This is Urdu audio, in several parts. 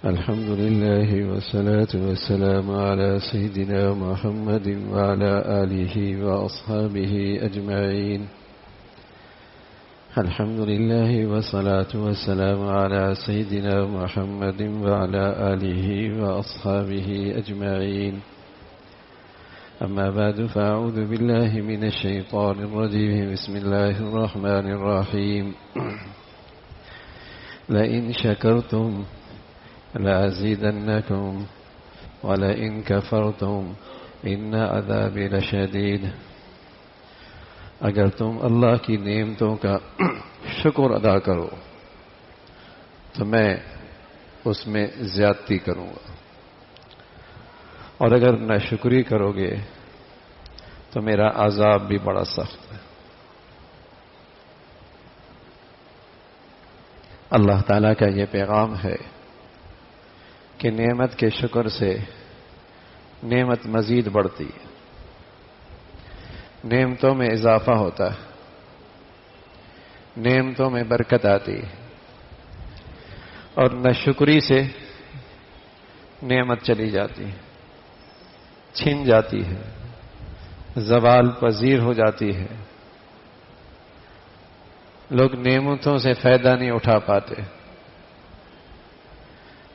الحمد لله والصلاة والسلام على سيدنا محمد وعلى آله وأصحابه أجمعين. الحمد لله والصلاة والسلام على سيدنا محمد وعلى آله وأصحابه أجمعين. أما بعد فأعوذ بالله من الشيطان الرجيم. بسم الله الرحمن الرحيم. لئن شكرتم لأزيدنكم ولئن كفرتم إن عذابي لشديد. اگر تم اللہ کی نعمتوں کا شکر ادا کرو تو میں اس میں زیادتی کروں گا، اور اگر ناشکری کرو گے تو میرا عذاب بھی بڑا سخت ہے۔ اللہ تعالیٰ کا یہ پیغام ہے کہ نعمت کے شکر سے نعمت مزید بڑھتی ہے، نعمتوں میں اضافہ ہوتا ہے، نعمتوں میں برکت آتی ہے، اور ناشکری سے نعمت چلی جاتی ہے، چھن جاتی ہے، زوال پذیر ہو جاتی ہے، لوگ نعمتوں سے فائدہ نہیں اٹھا پاتے۔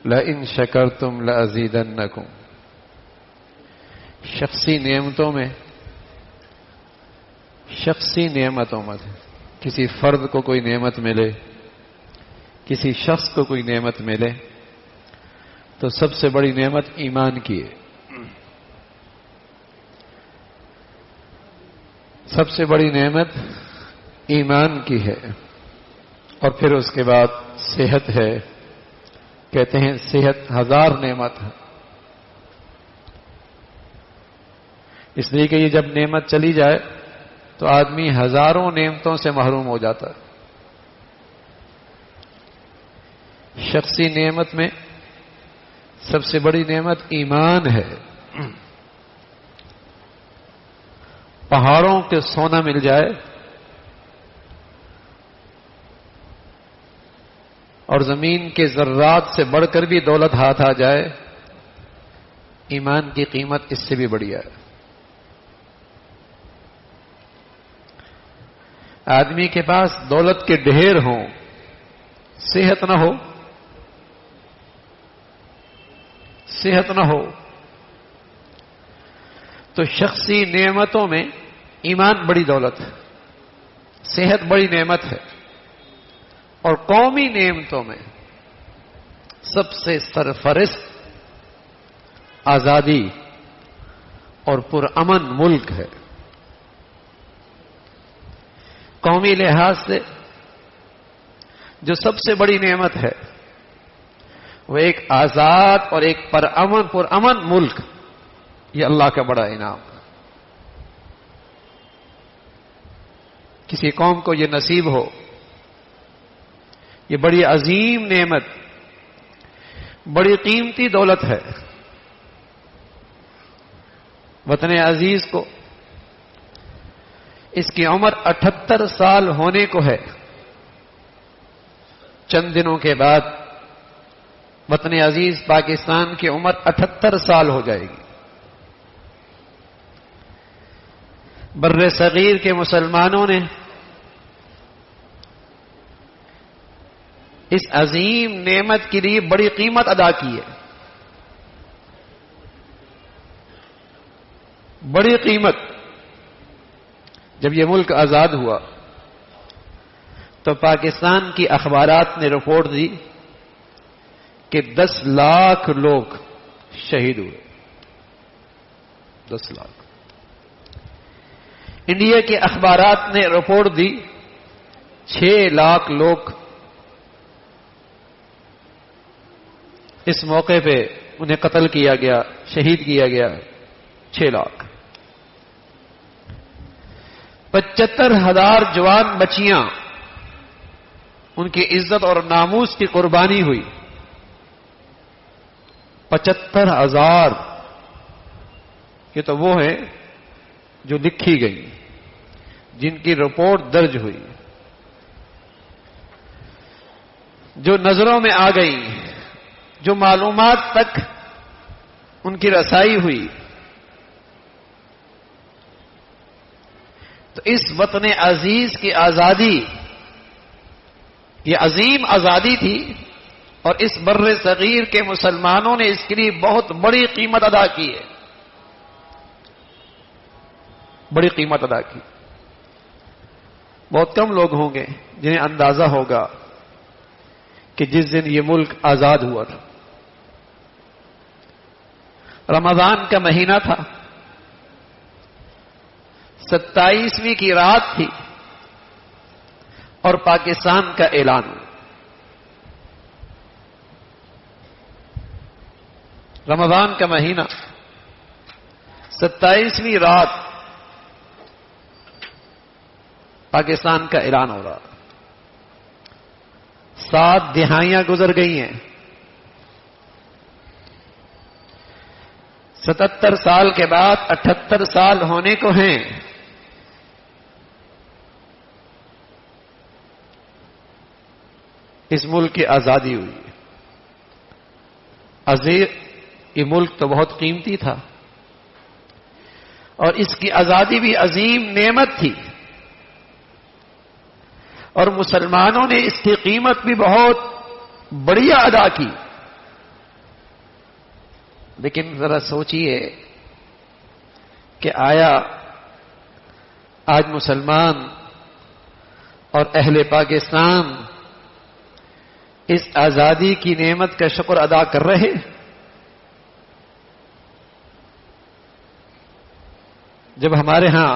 لئن شکرتم لأزیدنکم، شخصی نعمتوں میں کسی فرد کو کوئی نعمت ملے، کسی شخص کو کوئی نعمت ملے تو سب سے بڑی نعمت ایمان کی ہے، سب سے بڑی نعمت ایمان کی ہے، اور پھر اس کے بعد صحت ہے۔ کہتے ہیں صحت 1000 نعمت ہے، اس لیے کہ یہ جب نعمت چلی جائے تو آدمی ہزاروں نعمتوں سے محروم ہو جاتا ہے۔ شخصی نعمت میں سب سے بڑی نعمت ایمان ہے۔ پہاڑوں کے سونا مل جائے اور زمین کے ذرات سے بڑھ کر بھی دولت ہاتھ آ جائے، ایمان کی قیمت اس سے بھی بڑھیا ہے۔ آدمی کے پاس دولت کے ڈھیر ہوں، صحت نہ ہو تو شخصی نعمتوں میں ایمان بڑی دولت ہے، صحت بڑی نعمت ہے، اور قومی نعمتوں میں سب سے سرفرست آزادی اور پرامن ملک ہے۔ قومی لحاظ سے جو سب سے بڑی نعمت ہے وہ ایک آزاد اور ایک پرامن ملک، یہ اللہ کا بڑا انعام ہے۔ کسی قوم کو یہ نصیب ہو، یہ بڑی عظیم نعمت، بڑی قیمتی دولت ہے۔ وطن عزیز کو اس کی عمر 78 سال ہونے کو ہے، چند دنوں کے بعد وطن عزیز پاکستان کی عمر 78 سال ہو جائے گی۔ بر صغیر کے مسلمانوں نے اس عظیم نعمت کے لیے بڑی قیمت ادا کی ہے، بڑی قیمت۔ جب یہ ملک آزاد ہوا تو پاکستان کی اخبارات نے رپورٹ دی کہ 10 لاکھ لوگ شہید ہوئے، 10 لاکھ۔ انڈیا کے اخبارات نے رپورٹ دی 6 لاکھ لوگ اس موقع پہ انہیں قتل کیا گیا، شہید کیا گیا، 6 لاکھ۔ 75,000 جوان بچیاں، ان کی عزت اور ناموس کی قربانی ہوئی۔ 75,000، یہ تو وہ ہیں جو لکھی گئی، جن کی رپورٹ درج ہوئی۔ جو نظروں میں آ گئی، جو معلومات تک ان کی رسائی ہوئی، تو اس وطن عزیز کی آزادی یہ عظیم آزادی تھی، اور اس بر صغیر کے مسلمانوں نے اس کے لیے بہت بڑی قیمت ادا کی ہے، بڑی قیمت ادا کی۔ بہت کم لوگ ہوں گے جنہیں اندازہ ہوگا کہ جس دن یہ ملک آزاد ہوا تھا، رمضان کا مہینہ تھا، 27ویں کی رات تھی، اور پاکستان کا اعلان ہوا۔ رمضان کا مہینہ، 27ویں رات، پاکستان کا اعلان ہو رہا۔ 7 دہائیاں گزر گئی ہیں، 77 سال کے بعد 78 سال ہونے کو ہیں۔ اس ملک کی آزادی ہوئی۔ یہ ملک تو بہت قیمتی تھا، اور اس کی آزادی بھی عظیم نعمت تھی، اور مسلمانوں نے اس کی قیمت بھی بہت بڑھیا ادا کی۔ لیکن ذرا سوچئے کہ آیا آج مسلمان اور اہل پاکستان اس آزادی کی نعمت کا شکر ادا کر رہے؟ جب ہمارے ہاں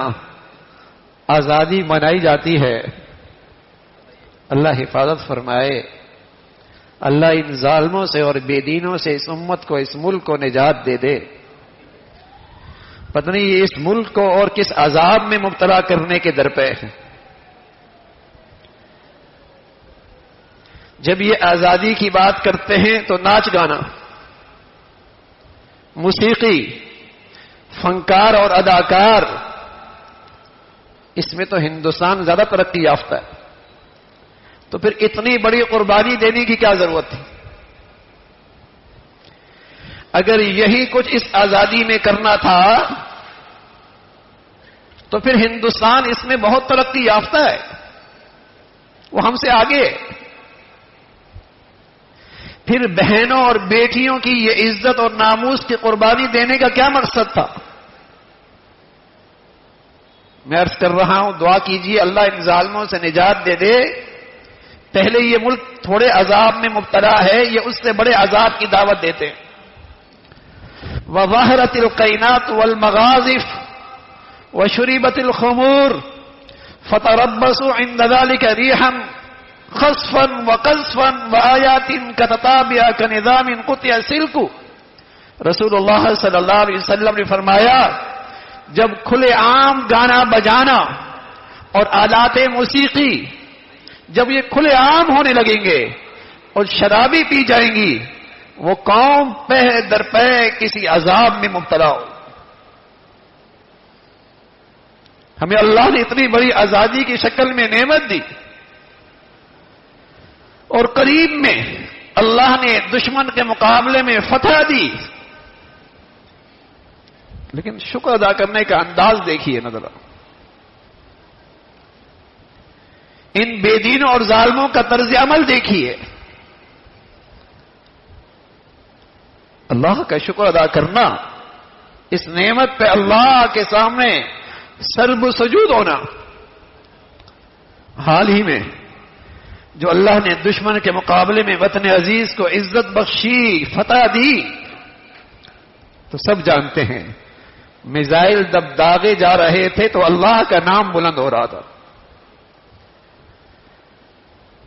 آزادی منائی جاتی ہے، اللہ حفاظت فرمائے، اللہ ان ظالموں سے اور بے دینوں سے اس امت کو، اس ملک کو نجات دے دے۔ پتہ نہیں یہ اس ملک کو اور کس عذاب میں مبتلا کرنے کے درپے ہے۔ جب یہ آزادی کی بات کرتے ہیں تو ناچ گانا، موسیقی، فنکار اور اداکار، اس میں تو ہندوستان زیادہ ترقی یافتہ ہے، تو پھر اتنی بڑی قربانی دینے کی کیا ضرورت تھی؟ اگر یہی کچھ اس آزادی میں کرنا تھا تو پھر ہندوستان اس میں بہت ترقی یافتہ ہے، وہ ہم سے آگے ہے۔ پھر بہنوں اور بیٹیوں کی یہ عزت اور ناموس کی قربانی دینے کا کیا مقصد تھا؟ میں عرض کر رہا ہوں، دعا کیجیے اللہ ان ظالموں سے نجات دے دے۔ پہلے یہ ملک تھوڑے عذاب میں مبتلا ہے، یہ اس سے بڑے عذاب کی دعوت دیتے ہیں۔ وَظَهَرَتِ الْقَيْنَاتُ وَالْمَغَازِفُ وَشُرِبَتِ الْخُمُورُ فَتَرَبَّصُوا عِنْدَ ذَلِكَ رِيحًا خَصْفًا وَقَذْفًا وَآيَاتٍ كَتَتَابِعَ كَنِظَامٍ قُطِعَ السِّلْكُ۔ رسول اللہ صلی اللہ علیہ وسلم نے فرمایا، جب کھلے عام گانا بجانا اور آلات موسیقی جب یہ کھلے عام ہونے لگیں گے اور شرابی پی جائیں گی، وہ قوم پہ در پہ کسی عذاب میں مبتلا ہو۔ ہمیں اللہ نے اتنی بڑی آزادی کی شکل میں نعمت دی، اور قریب میں اللہ نے دشمن کے مقابلے میں فتح دی، لیکن شکر ادا کرنے کا انداز دیکھیے نظر۔ ان بے دینوں اور ظالموں کا طرز عمل دیکھیے۔ اللہ کا شکر ادا کرنا، اس نعمت پہ اللہ کے سامنے سرب سجود ہونا۔ حال ہی میں جو اللہ نے دشمن کے مقابلے میں وطن عزیز کو عزت بخشی، فتح دی، تو سب جانتے ہیں میزائل جب داغے جا رہے تھے تو اللہ کا نام بلند ہو رہا تھا۔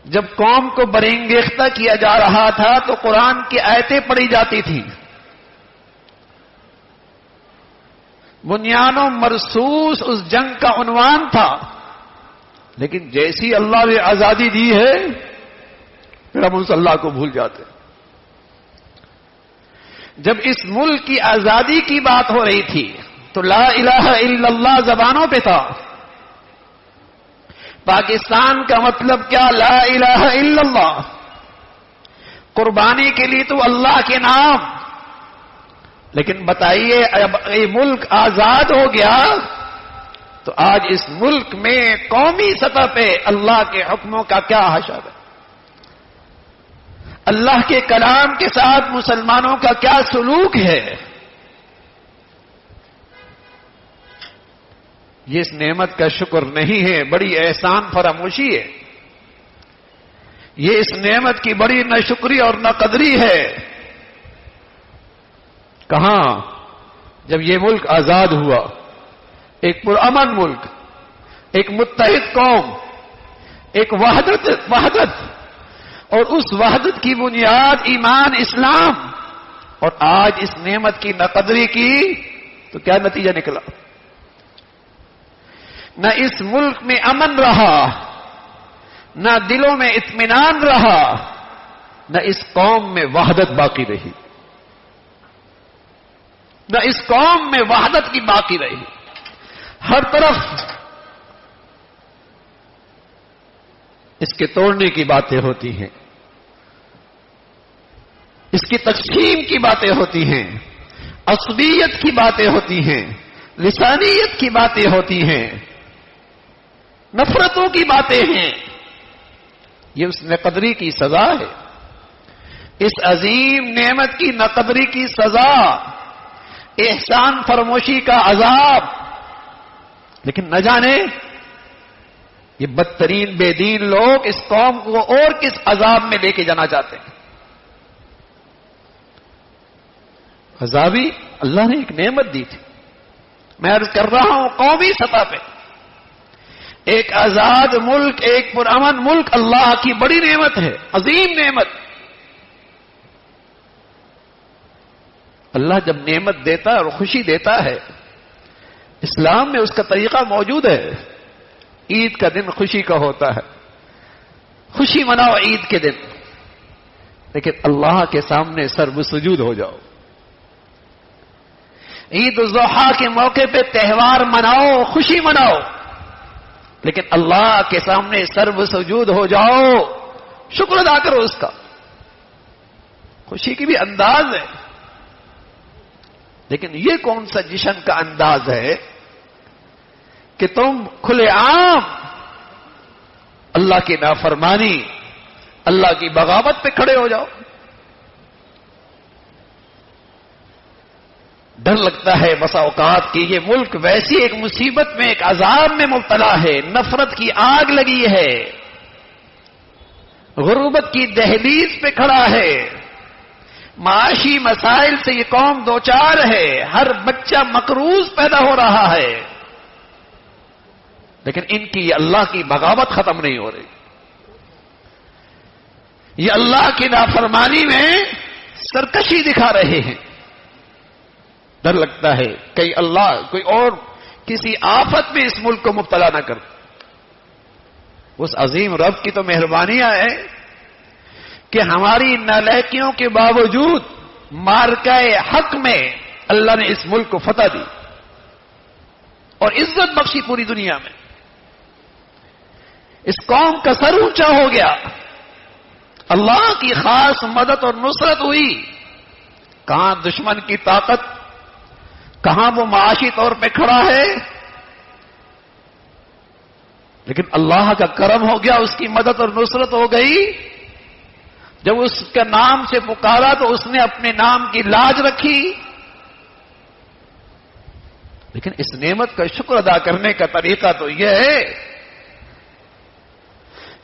جب قوم کو برینگیختہ کیا جا رہا تھا تو قرآن کی آیتیں پڑھی جاتی تھیں۔ بنیان و مرصوص اس جنگ کا عنوان تھا، لیکن جیسی اللہ نے آزادی دی ہے پھر ہم اس اللہ کو بھول جاتے۔ جب اس ملک کی آزادی کی بات ہو رہی تھی تو لا الہ الا اللہ زبانوں پہ تھا۔ پاکستان کا مطلب کیا؟ لا الہ الا اللہ۔ قربانی کے لیے تو اللہ کے نام. لیکن بتائیے اب یہ ملک آزاد ہو گیا تو آج اس ملک میں قومی سطح پہ اللہ کے حکموں کا کیا حشر ہے؟ اللہ کے کلام کے ساتھ مسلمانوں کا کیا سلوک ہے؟ یہ اس نعمت کا شکر نہیں ہے، بڑی احسان فراموشی ہے. یہ اس نعمت کی بڑی نہ شکری اور نہ قدری ہے. کہاں جب یہ ملک آزاد ہوا، ایک پرامن ملک، ایک متحد قوم، ایک وحدت اور اس وحدت کی بنیاد ایمان اسلام، اور آج اس نعمت کی نہ قدری کی تو کیا نتیجہ نکلا؟ نہ اس ملک میں امن رہا، نہ دلوں میں اطمینان رہا، نہ اس قوم میں وحدت باقی رہی، نہ اس قوم میں وحدت کی باقی رہی. ہر طرف اس کے توڑنے کی باتیں ہوتی ہیں، اس کی تقسیم کی باتیں ہوتی ہیں، عصبیت کی باتیں ہوتی ہیں، لسانیت کی باتیں ہوتی ہیں، نفرتوں کی باتیں ہیں. یہ اس ناقدری کی سزا ہے، اس عظیم نعمت کی ناقدری کی سزا، احسان فراموشی کا عذاب. لیکن نہ جانے یہ بدترین بے دین لوگ اس قوم کو اور کس عذاب میں لے کے جانا چاہتے ہیں. عذابی اللہ نے ایک نعمت دی تھی. میں عرض کر رہا ہوں قومی سطح پہ ایک آزاد ملک، ایک پرامن ملک اللہ کی بڑی نعمت ہے، عظیم نعمت. اللہ جب نعمت دیتا ہے اور خوشی دیتا ہے، اسلام میں اس کا طریقہ موجود ہے. عید کا دن خوشی کا ہوتا ہے، خوشی مناؤ عید کے دن، لیکن اللہ کے سامنے سرب سجود ہو جاؤ. عید الضحیٰ کے موقع پہ تہوار مناؤ، خوشی مناؤ، لیکن اللہ کے سامنے سرب سجود ہو جاؤ، شکر ادا کرو اس کا. خوشی کی بھی انداز ہے، لیکن یہ کون سا جشن کا انداز ہے کہ تم کھلے عام اللہ کی نافرمانی، اللہ کی بغاوت پہ کھڑے ہو جاؤ. ڈر لگتا ہے بسا اوقات کہ یہ ملک ویسی ایک مصیبت میں، ایک عذاب میں مبتلا ہے، نفرت کی آگ لگی ہے، غربت کی دہلیز پہ کھڑا ہے، معاشی مسائل سے یہ قوم دوچار ہے، ہر بچہ مقروض پیدا ہو رہا ہے، لیکن ان کی اللہ کی بغاوت ختم نہیں ہو رہی. یہ اللہ کی نافرمانی میں سرکشی دکھا رہے ہیں. ڈر لگتا ہے کہ اللہ کوئی اور کسی آفت میں اس ملک کو مبتلا نہ کر. اس عظیم رب کی تو مہربانیاں ہے کہ ہماری نالائکیوں کے باوجود مارکہ حق میں اللہ نے اس ملک کو فتح دی اور عزت بخشی پوری دنیا میں. اس قوم کا سر اونچا ہو گیا، اللہ کی خاص مدد اور نصرت ہوئی. کہاں دشمن کی طاقت، کہاں وہ معاشی طور پہ کھڑا ہے، لیکن اللہ کا کرم ہو گیا، اس کی مدد اور نصرت ہو گئی. جب اس کے نام سے پکارا تو اس نے اپنے نام کی لاج رکھی. لیکن اس نعمت کا شکر ادا کرنے کا طریقہ تو یہ ہے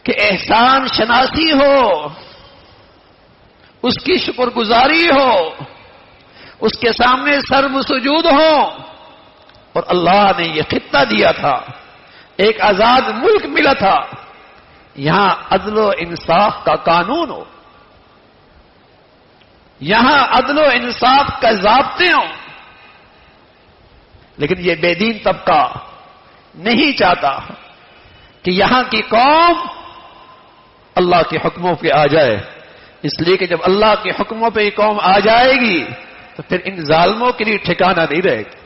کہ احسان شناسی ہو، اس کی شکر گزاری ہو، اس کے سامنے سرب سجود ہو. اور اللہ نے یہ خطہ دیا تھا، ایک آزاد ملک ملا تھا، یہاں عدل و انصاف کا قانون ہو، یہاں عدل و انصاف کا ضابطے ہوں. لیکن یہ بے دین طبقہ نہیں چاہتا کہ یہاں کی قوم اللہ کے حکموں پہ آ جائے. اس لیے کہ جب اللہ کے حکموں پہ یہ قوم آ جائے گی تو پھر ان ظالموں کے لیے ٹھکانہ نہیں رہے گا.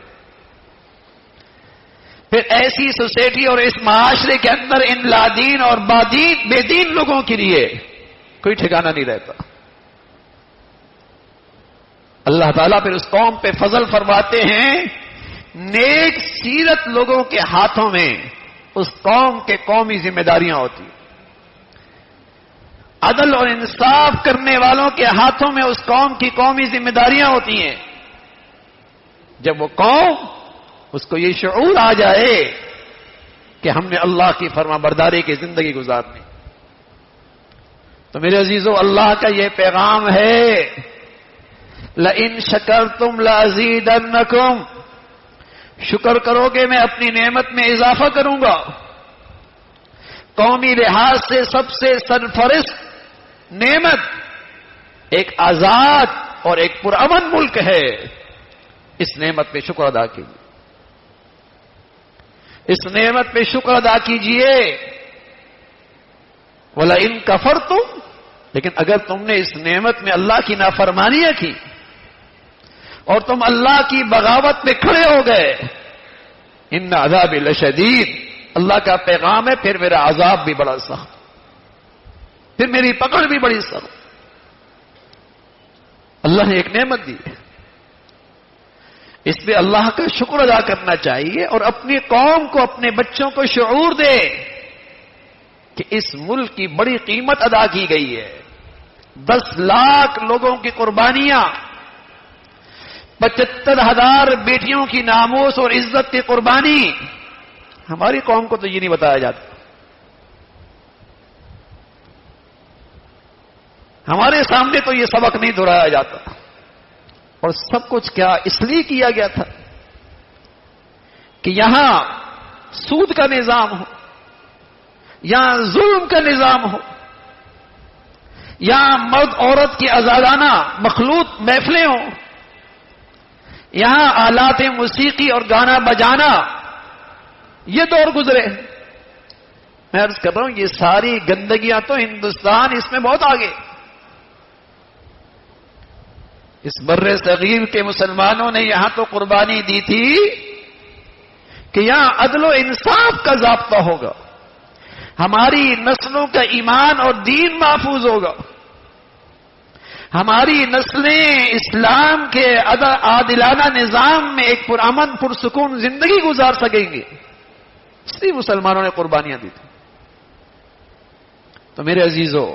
پھر ایسی سوسائٹی اور اس معاشرے کے اندر ان لادین اور بے دین لوگوں کے لیے کوئی ٹھکانہ نہیں رہتا. اللہ تعالیٰ پھر اس قوم پہ فضل فرماتے ہیں، نیک سیرت لوگوں کے ہاتھوں میں اس قوم کے قومی ذمہ داریاں ہوتی ہیں، عدل اور انصاف کرنے والوں کے ہاتھوں میں اس قوم کی قومی ذمہ داریاں ہوتی ہیں۔ جب وہ قوم اس کو یہ شعور آ جائے کہ ہم نے اللہ کی فرما برداری کی زندگی گزارنی، تو میرے عزیزو اللہ کا یہ پیغام ہے، لَإِن شَكَرْتُمْ لَأَزِيدَنَّكُمْ، شکر کرو گے میں اپنی نعمت میں اضافہ کروں گا۔ قومی لحاظ سے سب سے سرفرست نعمت ایک آزاد اور ایک پرامن ملک ہے، اس نعمت پہ شکر ادا کیجیے، اس نعمت پہ شکر ادا کیجیے۔ وَلَئِن كَفَرْتُمْ، لیکن اگر تم نے اس نعمت میں اللہ کی نافرمانیاں کی اور تم اللہ کی بغاوت میں کھڑے ہو گئے، ان عذابی لشدید، اللہ کا پیغام ہے پھر میرا عذاب بھی بڑا سخت، پھر میری پکڑ بھی بڑی سخت۔ اللہ نے ایک نعمت دی ہے، اس پہ اللہ کا شکر ادا کرنا چاہیے اور اپنی قوم کو، اپنے بچوں کو شعور دے کہ اس ملک کی بڑی قیمت ادا کی گئی ہے۔ 10 لاکھ لوگوں کی قربانیاں، 75,000 بیٹیوں کی ناموس اور عزت کی قربانی، ہماری قوم کو تو یہ نہیں بتایا جاتا، ہمارے سامنے تو یہ سبق نہیں دہرایا جاتا۔ اور سب کچھ کیا اس لیے کیا گیا تھا کہ یہاں سود کا نظام ہو، یہاں ظلم کا نظام ہو، یہاں مرد عورت کی آزادانہ مخلوط محفلیں ہوں، یہاں آلات موسیقی اور گانا بجانا، یہ دور گزرے۔ میں عرض کر رہا ہوں یہ ساری گندگیاں تو ہندوستان اس میں بہت آگے، اس بر صغیر کے مسلمانوں نے یہاں تو قربانی دی تھی کہ یہاں عدل و انصاف کا ضابطہ ہوگا، ہماری نسلوں کا ایمان اور دین محفوظ ہوگا، ہماری نسلیں اسلام کے عادلانہ نظام میں ایک پرامن پرسکون زندگی گزار سکیں گے، اس لیے مسلمانوں نے قربانیاں دی تھی۔ تو میرے عزیزو،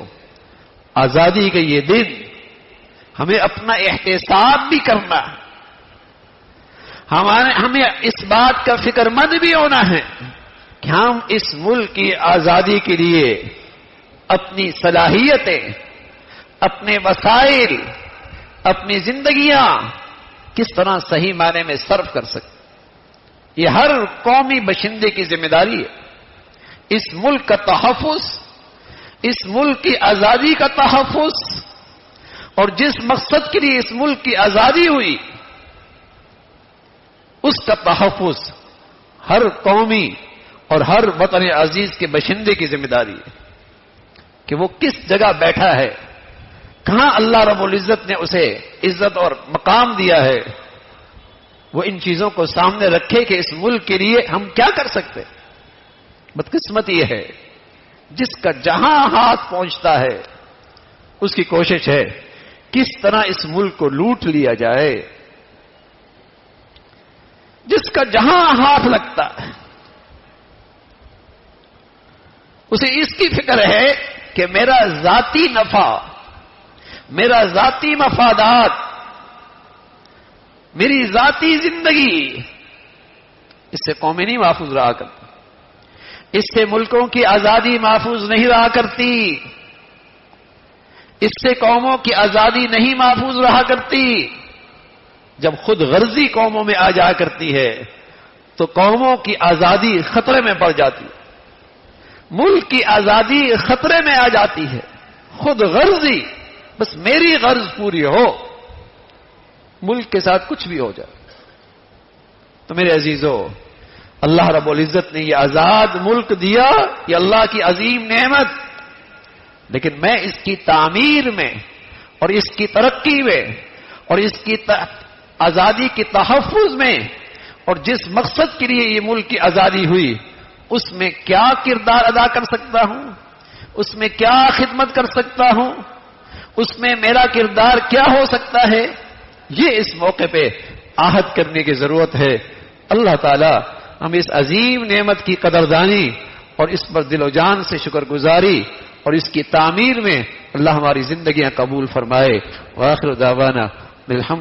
آزادی کے یہ دن ہمیں اپنا احتساب بھی کرنا ہے، ہمیں اس بات کا فکر مند بھی ہونا ہے کہ ہم اس ملک کی آزادی کے لیے اپنی صلاحیتیں، اپنے وسائل، اپنی زندگیاں کس طرح صحیح معنی میں صرف کر سکتے، یہ ہر قومی باشندے کی ذمہ داری ہے۔ اس ملک کا تحفظ، اس ملک کی آزادی کا تحفظ، اور جس مقصد کے لیے اس ملک کی آزادی ہوئی اس کا تحفظ ہر قومی اور ہر وطن عزیز کے باشندے کی ذمہ داری ہے کہ وہ کس جگہ بیٹھا ہے، کہاں اللہ رب العزت نے اسے عزت اور مقام دیا ہے، وہ ان چیزوں کو سامنے رکھے کہ اس ملک کے لیے ہم کیا کر سکتے۔ بدقسمت یہ ہے جس کا جہاں ہاتھ پہنچتا ہے اس کی کوشش ہے کس طرح اس ملک کو لوٹ لیا جائے، جس کا جہاں ہاتھ لگتا ہے اسے اس کی فکر ہے کہ میرا ذاتی نفع، میرا ذاتی مفادات، میری ذاتی زندگی، اس سے قومیں نہیں محفوظ رہا کرتی، اس سے ملکوں کی آزادی محفوظ نہیں رہا کرتی، اس سے قوموں کی آزادی نہیں محفوظ رہا کرتی۔ جب خود غرضی قوموں میں آ جایا کرتی ہے تو قوموں کی آزادی خطرے میں پڑ جاتی ہے، ملک کی آزادی خطرے میں آ جاتی ہے، خود غرضی، بس میری غرض پوری ہو، ملک کے ساتھ کچھ بھی ہو جائے۔ تو میرے عزیزو، اللہ رب العزت نے یہ آزاد ملک دیا، یہ اللہ کی عظیم نعمت، لیکن میں اس کی تعمیر میں اور اس کی ترقی میں اور اس کی آزادی کے تحفظ میں اور جس مقصد کے لیے یہ ملک کی آزادی ہوئی اس میں کیا کردار ادا کر سکتا ہوں، اس میں کیا خدمت کر سکتا ہوں، اس میں میرا کردار کیا ہو سکتا ہے، یہ اس موقع پہ عہد کرنے کی ضرورت ہے. اللہ تعالی ہم اس عظیم نعمت کی قدردانی اور اس پر دل و جان سے شکر گزاری اور اس کی تعمیر میں اللہ ہماری زندگیاں قبول فرمائے. وآخر دعوانا الحمد